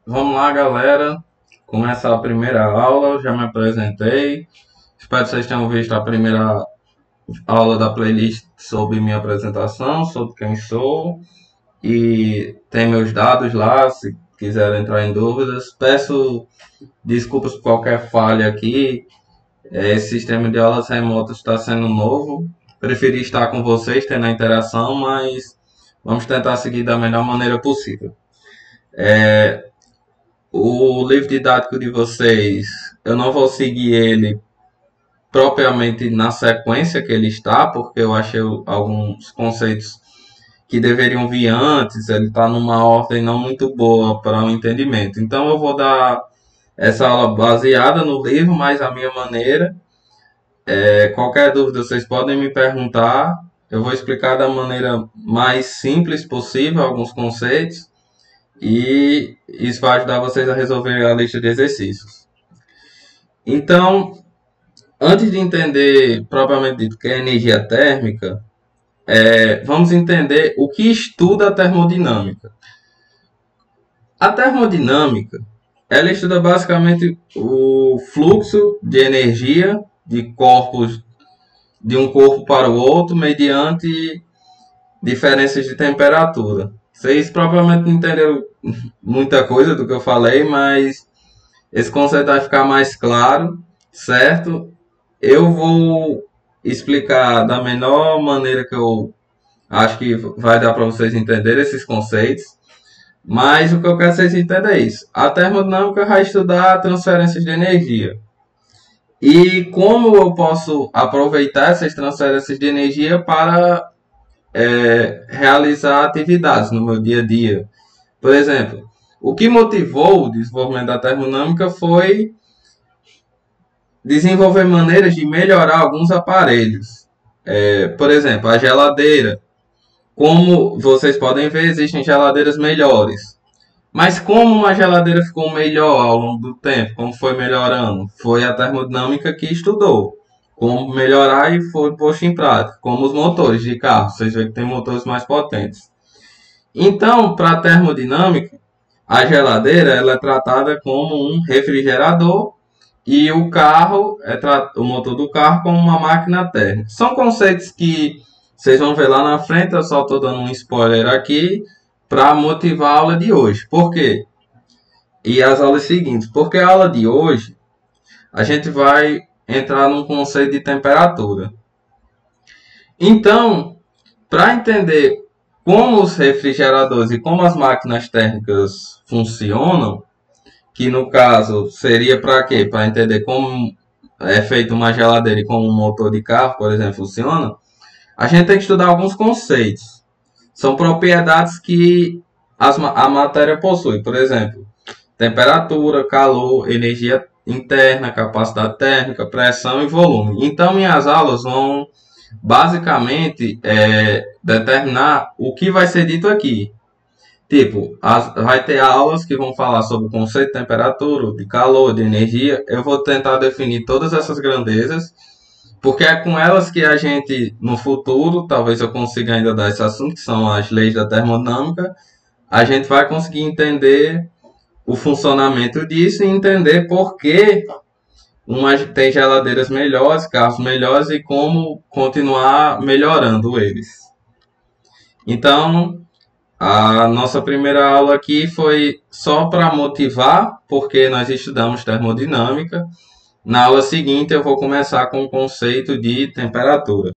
Vamos lá, galera. Começar a primeira aula. Eu já me apresentei. Espero que vocês tenham visto a primeira aula da playlist sobre minha apresentação, sobre quem sou. E tem meus dados lá, se quiserem entrar em dúvidas. Peço desculpas por qualquer falha aqui. Esse sistema de aulas remotas está sendo novo. Preferi estar com vocês, tendo a interação, mas vamos tentar seguir da melhor maneira possível. O livro didático de vocês, eu não vou seguir ele propriamente na sequência que ele está, porque eu achei alguns conceitos que deveriam vir antes, ele está numa ordem não muito boa para o entendimento. Então eu vou dar essa aula baseada no livro, mas à minha maneira. Qualquer dúvida vocês podem me perguntar. Eu vou explicar da maneira mais simples possível alguns conceitos e isso vai ajudar vocês a resolver a lista de exercícios. Então, antes de entender propriamente dito que é energia térmica, vamos entender o que estuda a termodinâmica. A termodinâmica, ela estuda basicamente o fluxo de energia de corpos de um corpo para o outro mediante diferenças de temperatura. Vocês provavelmente não entenderam muita coisa do que eu falei, mas esse conceito vai ficar mais claro, certo? Eu vou explicar da melhor maneira que eu acho que vai dar para vocês entenderem esses conceitos, mas o que eu quero que vocês entendam é isso. A termodinâmica vai estudar transferências de energia. E como eu posso aproveitar essas transferências de energia para realizar atividades no meu dia a dia. Por exemplo, o que motivou o desenvolvimento da termodinâmica foi desenvolver maneiras de melhorar alguns aparelhos. Por exemplo, a geladeira. Como vocês podem ver, existem geladeiras melhores. Mas como uma geladeira ficou melhor ao longo do tempo? Como foi melhorando? Foi a termodinâmica que estudou. Como melhorar e foi posto em prática. Como os motores de carro. Vocês veem que tem motores mais potentes. Então, para a termodinâmica, a geladeira ela é tratada como um refrigerador e o carro o motor do carro como uma máquina térmica. São conceitos que vocês vão ver lá na frente, eu só estou dando um spoiler aqui para motivar a aula de hoje. Por quê? E as aulas seguintes. Porque a aula de hoje a gente vai entrar num conceito de temperatura. Então, para entender como os refrigeradores e como as máquinas térmicas funcionam, que no caso seria para quê? Para entender como é feita uma geladeira e como um motor de carro, por exemplo, funciona, a gente tem que estudar alguns conceitos. São propriedades que a matéria possui. Por exemplo, temperatura, calor, energia interna, capacidade térmica, pressão e volume. Então, minhas aulas vão basicamente determinar o que vai ser dito aqui. Tipo, vai ter aulas que vão falar sobre o conceito de temperatura, de calor, de energia. Eu vou tentar definir todas essas grandezas, porque é com elas que a gente, no futuro, talvez eu consiga ainda dar esse assunto, que são as leis da termodinâmica, a gente vai conseguir entender o funcionamento disso e entender por que tem geladeiras melhores, carros melhores e como continuar melhorando eles. Então, a nossa primeira aula aqui foi só para motivar, porque nós estudamos termodinâmica. Na aula seguinte eu vou começar com o conceito de temperatura.